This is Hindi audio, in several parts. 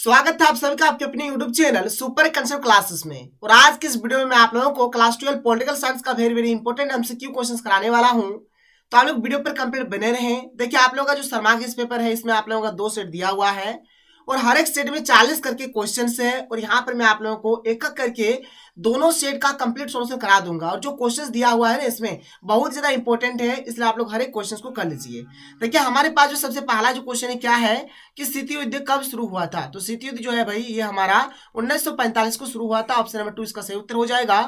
स्वागत है आप सभी का आपके अपने YouTube channel super concept classes में। और आज की इस वीडियो में मैं आप लोगों को क्लास 12 पॉलिटिकल साइंस का वेरी इंपॉर्टेंट एमसीक्यू क्वेश्चंस कराने वाला हूं। तो आप लोग वीडियो पर कंप्लीट बने रहें। देखिए आप लोगों का जो शर्मागिस पेपर है इसमें आप लोगों का 2 सेट दिया हुआ है और हर एक सेट में 40 करके क्वेश्चंस है और यहाँ पर मैं आप लोगों को एक एक करके दोनों सेट का कंप्लीट सॉल्यूशन करा दूंगा। और जो क्वेश्चंस दिया हुआ है ना इसमें बहुत ज्यादा इंपॉर्टेंट है, इसलिए आप लोग हर एक क्वेश्चन को कर लीजिए। देखिए हमारे पास जो सबसे पहला जो क्वेश्चन है क्या है कि शीत युद्ध कब शुरू हुआ था। तो शीत युद्ध जो है भाई ये हमारा 1945 को शुरू हुआ था। ऑप्शन नंबर 2 इसका सही उत्तर हो जाएगा।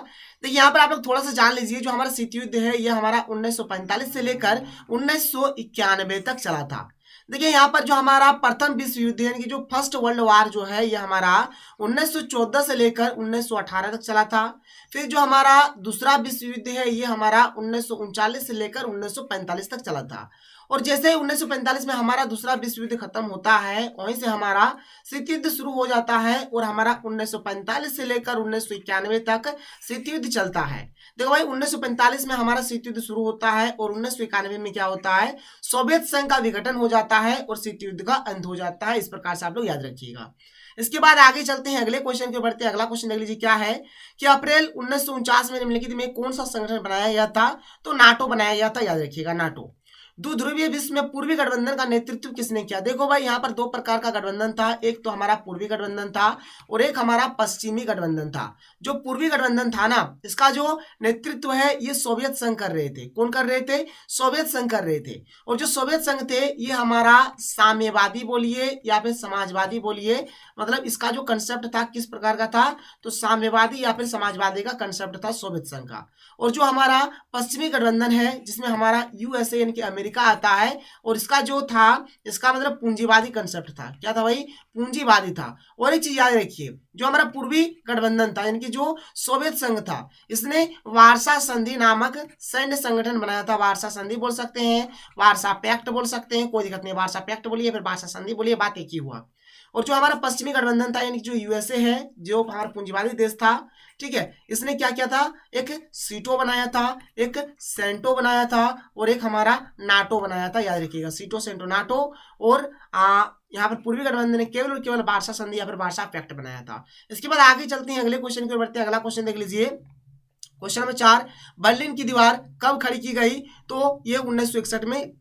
तो यहाँ पर आप लोग थोड़ा सा जान लीजिए, जो हमारा शीत युद्ध है ये हमारा 1945 से लेकर 1991 तक चला था। देखिए यहाँ पर जो हमारा प्रथम विश्व युद्ध यानी कि जो फर्स्ट वर्ल्ड वार जो है ये हमारा 1914 से लेकर 1918 तक चला था। फिर जो हमारा दूसरा विश्व युद्ध है ये हमारा 1939 से लेकर 1945 तक चला था। और जैसे ही 1945 में हमारा दूसरा विश्व युद्ध खत्म होता है वहीं से हमारा शीत युद्ध शुरू हो जाता है और हमारा 1945 से लेकर 1991 तक शीत युद्ध चलता है। देखो भाई 1945 में हमारा शीत युद्ध शुरू होता है और 1991 में क्या होता है, सोवियत संघ का विघटन हो जाता है और शीत युद्ध का अंत हो जाता है। इस प्रकार से आप लोग याद रखिएगा। इसके बाद आगे चलते हैं अगले क्वेश्चन के बढ़ते। अगला क्वेश्चन देख लीजिए क्या है कि अप्रैल 1949 में निम्नलिखित में कौन सा संगठन बनाया गया था। तो नाटो बनाया गया था, याद रखिएगा नाटो। ध्रुवीय विश्व में पूर्वी गठबंधन का नेतृत्व किसने किया। देखो भाई यहाँ पर 2 प्रकार का गठबंधन था, एक तो हमारा पूर्वी गठबंधन था और एक हमारा पश्चिमी गठबंधन था। जो पूर्वी गठबंधन था ना इसका जो नेतृत्व है ये सोवियत संघ कर रहे थे। कौन कर रहे थे, सोवियत संघ कर रहे थे। और जो सोवियत संघ थे ये हमारा साम्यवादी बोलिए या फिर समाजवादी बोलिए, मतलब इसका जो कंसेप्ट था किस प्रकार का था, तो साम्यवादी या फिर समाजवादी का कंसेप्ट था सोवियत संघ का। और जो हमारा पश्चिमी गठबंधन है जिसमें हमारा यूएसए यानी कि अमेरिका आता है और इसका जो था इसका मतलब पूंजीवादी कंसेप्ट था। क्या था भाई, पूंजीवादी था। और एक चीज याद रखिए, जो हमारा पूर्वी गठबंधन था यानी कि जो सोवियत संघ था इसने वार्सा संधि नामक सैन्य संगठन बनाया था। वार्सा संधि बोल सकते हैं, वार्सा पैक्ट बोल सकते हैं, कोई दिक्कत नहीं, वार्सा पैक्ट बोलिए फिर वार्सा संधि बोलिए, बात एक ही हुआ। और जो हमारा पश्चिमी गठबंधन था यानी जो यूएसए है जो हमारा पूंजीवादी देश था, ठीक है, इसने क्या किया था, एक सीटो बनाया था, एक सेंटो बनाया था और एक हमारा नाटो बनाया था। याद रखिएगा सीटो सेंटो नाटो। और यहाँ पर पूर्वी गठबंधन ने केवल और केवल वार्सा संधि या फिर वार्सा पैक्ट बनाया था। इसके बाद आगे चलते हैं अगले क्वेश्चन की ओर बढ़ते हैं। अगला क्वेश्चन देख लीजिए, क्वेश्चन नंबर 4, बर्लिन की दीवार कब खड़ी की गई। तो ये 1961 में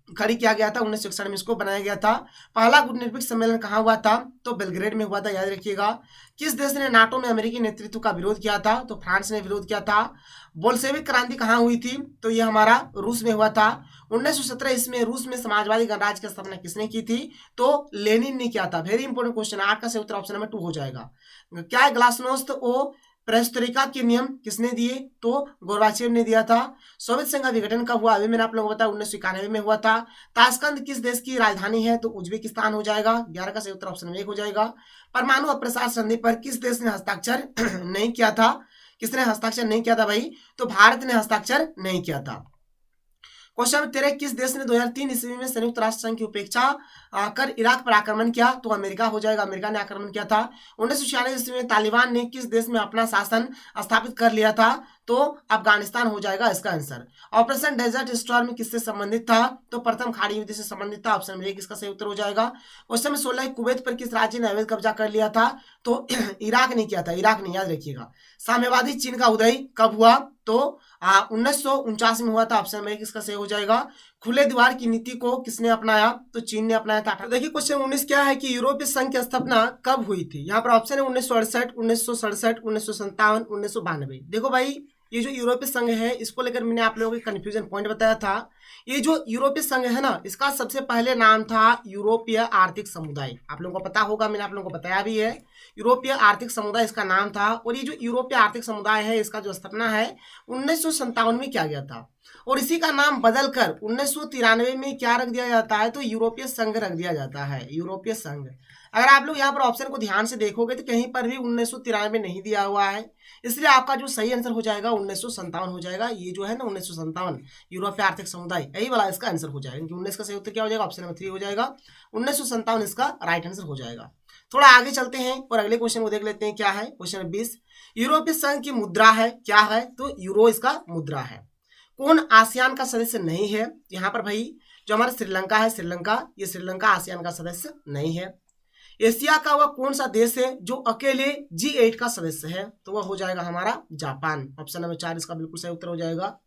खड़ी किया गया था, 1961 में इसको बनाया गया था। पहला कूटनीतिक सम्मेलन कहाँ हुआ था, तो बेलग्रेड में हुआ था। याद रखिएगा। किस देश ने नाटो में अमेरिकी नेतृत्व का विरोध किया था, तो फ्रांस ने विरोध किया था। बोल्शेविक क्रांति कहाँ हुई थी, तो ये हमारा रूस में हुआ था। 1917 इसमें रूस में समाजवादी गणराज्य की स्थापना किसने की थी, तो लेनिन ने किया था। वेरी इंपॉर्टेंट क्वेश्चन, 8 का सही उत्तर ऑप्शन नंबर 2 हो जाएगा। क्या है, ग्लासनोस्त ओ पेरेस्ट्रोइका के नियम किसने दिए, तो गोर्बाचेव ने दिया था। सोवियत संघ का विघटन कब हुआ, अभी मैंने आप लोगों को बताया 1991 में हुआ था। ताशकंद किस देश की राजधानी है, तो उज्बेकिस्तान हो जाएगा। 11 का सही उत्तर ऑप्शन 1 हो जाएगा। परमाणु अप्रसार संधि पर किस देश ने हस्ताक्षर नहीं किया था, किसने हस्ताक्षर नहीं किया था भाई, तो भारत ने हस्ताक्षर नहीं किया था। क्वेश्चन नंबर 13, किस देश ने 2003 ईस्वी में संयुक्त राष्ट्र संघ की उपेक्षा कर इराक पर आक्रमण किया, तो अमेरिका हो जाएगा। अमेरिका ने आक्रमण किया था। 1996 ईस्वी में तालिबान ने किस देश में अपना शासन स्थापित कर लिया था, तो अफगानिस्तान हो जाएगा इसका आंसर। ऑपरेशन डेजर्ट स्टॉर्म किससे संबंधित था, तो प्रथम खाड़ी युद्ध से संबंधित था। ऑप्शन नंबर 1 इसका सही उत्तर हो जाएगा। क्वेश्चन नंबर 16, कुवैत पर किस राज्य ने अवैध कब्जा कर लिया था, तो इराक ने किया था, इराक ने। याद रखिएगा। साम्यवादी चीन का उदय कब हुआ, तो 1949 में हुआ था। ऑप्शन नंबर 1 इसका सही हो जाएगा। खुले द्वार की नीति को किसने अपनाया, तो चीन ने अपनाया था। तो देखिए क्वेश्चन 19 क्या है कि यूरोपीय संघ की स्थापना कब हुई थी। यहाँ पर ऑप्शन है 1968, 1967, 1957, 1992। देखो भाई ये जो यूरोपीय संघ है इसको लेकर मैंने आप लोगों को कंफ्यूजन पॉइंट बताया था। ये जो यूरोपीय संघ है ना इसका सबसे पहले नाम था यूरोपीय आर्थिक समुदाय। आप लोगों को पता होगा, मैंने आप लोगों को बताया भी है। यूरोपीय आर्थिक समुदाय इसका नाम था। और ये जो यूरोपीय आर्थिक समुदाय है इसका जो स्थापना है 1957 में किया गया था। और इसी का नाम बदलकर 1993 में क्या रख दिया जाता है, तो यूरोपीय संघ रख दिया जाता है, यूरोपीय संघ। अगर आप लोग यहाँ पर ऑप्शन को ध्यान से देखोगे तो कहीं पर भी 1993 नहीं दिया हुआ है, इसलिए आपका जो सही आंसर हो जाएगा 1957 हो जाएगा। ये जो है ना 1957 यूरोपीय आर्थिक समुदाय, यही वाला इसका आंसर हो जाएगा। 19 का सही उत्तर क्या हो जाएगा, ऑप्शन नंबर 3 हो जाएगा। 1957 इसका राइट आंसर हो जाएगा। थोड़ा आगे चलते हैं और अगले क्वेश्चन को देख लेते हैं क्या है। क्वेश्चन नंबर 20, यूरोपीय संघ की मुद्रा है क्या है, तो यूरो इसका मुद्रा है। कौन आसियान का सदस्य नहीं है, यहाँ पर भाई जो हमारा श्रीलंका है, श्रीलंका, ये श्रीलंका आसियान का सदस्य नहीं है। एशिया का वह कौन सा देश है जो अकेले G8 का सदस्य है? तो वह हो जाएगा हमारा जापान। ऑप्शन नंबर 4 इसका बिल्कुल सही उत्तर हो जाएगा।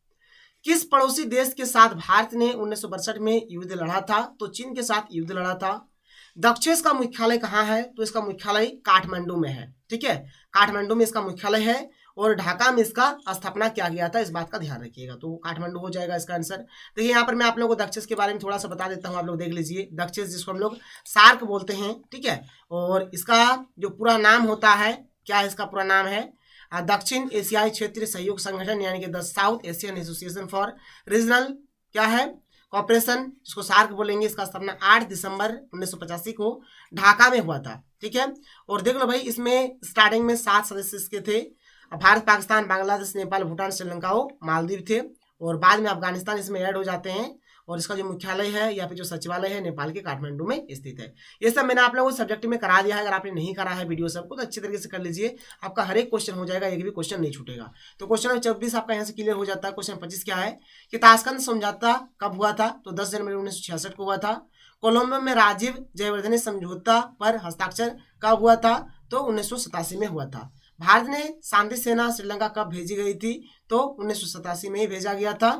किस पड़ोसी देश के साथ भारत ने 1962 में युद्ध लड़ा था? तो चीन के साथ युद्ध लड़ा था। दक्षेस का मुख्यालय कहाँ है? तो इसका मुख्यालय काठमांडू में है। ठीक है, काठमांडू में इसका मुख्यालय है और ढाका में इसका स्थापना किया गया था, इस बात का ध्यान रखिएगा। तो काठमांडू हो जाएगा इसका आंसर। देखिए यहाँ पर मैं आप लोगों को दक्षेस के बारे में थोड़ा सा बता देता हूँ, आप लोग देख लीजिए। दक्षेस जिसको हम लोग सार्क बोलते हैं, ठीक है, और इसका जो पूरा नाम होता है, क्या है इसका पूरा नाम है? दक्षिण एशियाई क्षेत्रीय सहयोग संगठन, यानी कि the south Asian association for regional क्या है कॉपरेशन, जिसको सार्क बोलेंगे। इसका स्थापना 8 दिसंबर 1985 को ढाका में हुआ था। ठीक है, और देख लो भाई, इसमें स्टार्टिंग में 7 सदस्य इसके थे। भारत, पाकिस्तान, बांग्लादेश, नेपाल, भूटान, श्रीलंका और मालदीव थे, और बाद में अफगानिस्तान इसमें ऐड हो जाते हैं। और इसका जो मुख्यालय है या फिर जो सचिवालय है नेपाल के काठमांडू में स्थित है। ये सब मैंने आप लोगों को सब्जेक्ट में करा दिया है। अगर आपने नहीं करा है वीडियो सबको तो अच्छी तरीके से कर लीजिए, आपका हर एक क्वेश्चन हो जाएगा, एक भी क्वेश्चन नहीं छूटेगा। तो क्वेश्चन नंबर 24 आपका यहाँ से क्लियर हो जाता है। क्वेश्चन 25 क्या है कि ताशकंद समझौता कब हुआ था? तो 10 जनवरी 1966 को हुआ था। कोलंबो में राजीव जयवर्धने समझौता पर हस्ताक्षर कब हुआ था? तो 1987 में हुआ था। भारत ने शांति सेना श्रीलंका कब भेजी गई थी? तो 1987 में ही भेजा गया था।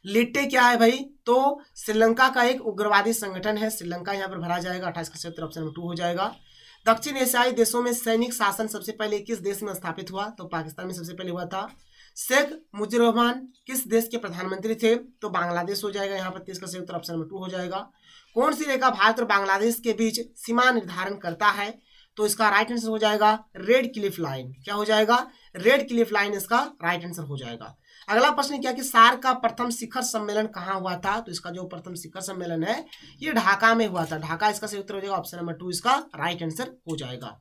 लिट्टे क्या है भाई? तो श्रीलंका का एक उग्रवादी संगठन है। श्रीलंका यहाँ पर भरा जाएगा, 28 का क्षेत्र ऑप्शन नंबर 2 हो जाएगा। दक्षिण एशियाई देशों में सैनिक शासन सबसे पहले किस देश में स्थापित हुआ? तो पाकिस्तान में सबसे पहले हुआ था। शेख मुजीबुर रहमान किस देश के प्रधानमंत्री थे? तो बांग्लादेश हो जाएगा यहाँ पर, 30 का क्षेत्र ऑप्शन नंबर 2 हो जाएगा। कौन सी रेखा भारत और बांग्लादेश के बीच सीमा निर्धारण करता है? तो इसका राइट आंसर हो जाएगा रेड क्लिफ लाइन। क्या हो जाएगा? रेड क्लिफ लाइन इसका राइट आंसर हो जाएगा। अगला प्रश्न क्या कि सार्क का प्रथम शिखर सम्मेलन कहाँ हुआ था? तो इसका जो प्रथम शिखर सम्मेलन है ये ढाका में हुआ था। ढाका इसका सही उत्तर हो जाएगा, ऑप्शन नंबर 2 इसका राइट आंसर हो जाएगा।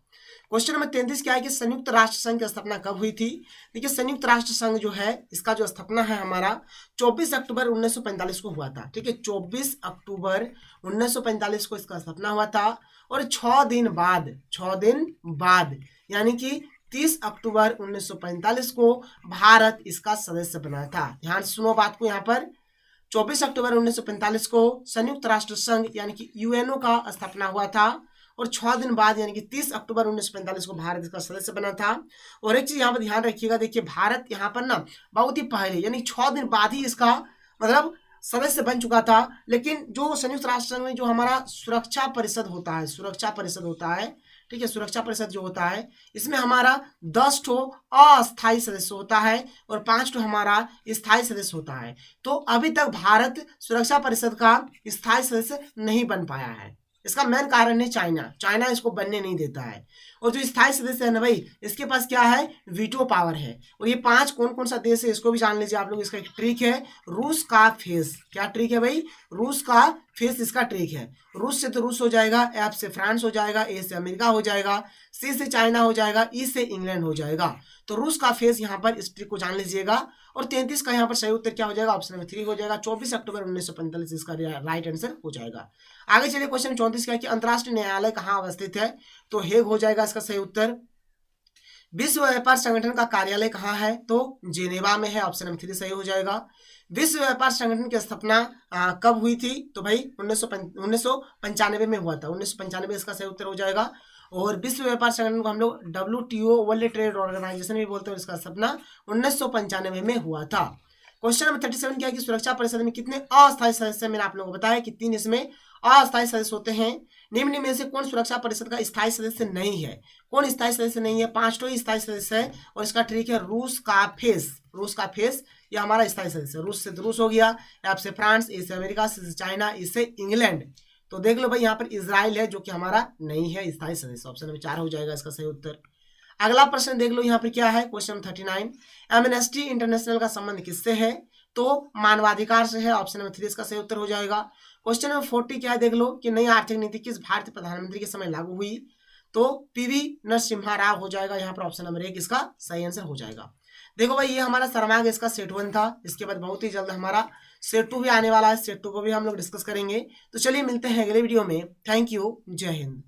क्वेश्चन नंबर 33 क्या है कि संयुक्त राष्ट्र संघ की स्थापना कब हुई थी? देखिए संयुक्त राष्ट्र संघ जो है इसका जो स्थापना है हमारा 24 अक्टूबर 1945 को हुआ था। ठीक है, 24 अक्टूबर 1945 को इसका स्थापना हुआ था, और 6 दिन बाद यानी कि 30 अक्टूबर 1945 को भारत इसका सदस्य बना था। ध्यान से सुनो बात को, यहाँ पर 24 अक्टूबर 1945 को संयुक्त राष्ट्र संघ यानी कि यूएनओ का स्थापना हुआ था, और 6 दिन बाद यानी कि 30 अक्टूबर 1945 को भारत इसका सदस्य बना था। और एक चीज यहाँ पर ध्यान रखिएगा, देखिए भारत यहाँ पर ना बहुत ही पहले यानी 6 दिन बाद ही इसका मतलब सदस्य बन चुका था। लेकिन जो संयुक्त राष्ट्र संघ में जो हमारा सुरक्षा परिषद होता है, ठीक है, सुरक्षा परिषद जो होता है इसमें हमारा 10 ठो अस्थायी सदस्य होता है और 5 ठो हमारा स्थायी सदस्य होता है। तो अभी तक भारत सुरक्षा परिषद का स्थायी सदस्य नहीं बन पाया है। इसका मेन कारण है चाइना इसको बनने नहीं देता है। और जो स्थायी सदस्य है ना भाई, इसके पास क्या है? वीटो पावर है। और ये 5 कौन कौन सा देश है इसको भी जान लीजिए आप लोग। इसका एक ट्रिक है, रूस का फेस। क्या ट्रिक है भाई? रूस का फेस इसका ट्रिक है। रूस से तो रूस हो जाएगा, एफ से फ्रांस हो जाएगा, ए से अमेरिका हो जाएगा, सी से चाइना हो जाएगा, ई से इंग्लैंड हो जाएगा। तो रूस का फेस यहाँ पर इस ट्रिक को जान लीजिएगा। और 33 का यहाँ पर सही उत्तर क्या हो जाएगा? ऑप्शन नंबर 3 हो जाएगा। 24 अक्टूबर 1945 इसका राइट आंसर हो जाएगा। आगे चलिए क्वेश्चन 34 का कि अंतर्राष्ट्रीय न्यायालय कहाँ अवस्थित है? तो हेग हो जाएगा इसका सही उत्तर। विश्व व्यापार संगठन का कार्यालय कहाँ है? तो जेनेवा में है, ऑप्शन नंबर 3 सही हो जाएगा। विश्व व्यापार संगठन की स्थापना कब हुई थी? तो भाई 1995 में हुआ था। 1995 इसका सही उत्तर हो जाएगा। और विश्व व्यापार संगठन को हम लोग WTO वर्ल्ड ट्रेड ऑर्गेनाइजेशन भी बोलते हैं, इसका स्थापना 1995 में हुआ था। क्वेश्चन नंबर 37 क्या है कि सुरक्षा परिषद में कितने अस्थायी सदस्य? मैंने आप लोगों को बताया कि 3 इसमें अस्थायी सदस्य होते हैं। निम्न में से कौन सुरक्षा परिषद का स्थायी सदस्य नहीं है? कौन स्थायी सदस्य नहीं है? 5 ठो स्थायी सदस्य है, और इसका ट्रिक है रूस का फेस ये हमारा स्थायी सदस्य है। रूस से तो रूस हो गया, एफ से फ्रांस, ए से अमेरिका, सी से चाइना, ई से इंग्लैंड। तो देख लो भाई यहाँ पर इजराइल है जो कि हमारा नहीं है स्थायी सदस्य। ऑप्शन नंबर 4 हो जाएगा इसका सही उत्तर। अगला प्रश्न देख लो यहाँ पर क्या है, क्वेश्चन 39 एमनेस्टी इंटरनेशनल का संबंध किससे है? तो मानवाधिकार से है, ऑप्शन नंबर 3 इसका सही उत्तर हो जाएगा। क्वेश्चन नंबर 40 क्या है देख लो कि नई आर्थिक नीति किस भारतीय प्रधानमंत्री के समय लागू हुई? तो PV नरसिम्हा राव हो जाएगा यहाँ पर, ऑप्शन नंबर 1 इसका सही आंसर हो जाएगा। देखो भाई ये हमारा सर्वांग इसका सेट 1 था। इसके बाद बहुत ही जल्द हमारा सेट 2 भी आने वाला है। सेट 2 को भी हम लोग डिस्कस करेंगे। तो चलिए मिलते हैं अगले वीडियो में। थैंक यू, जय हिंद।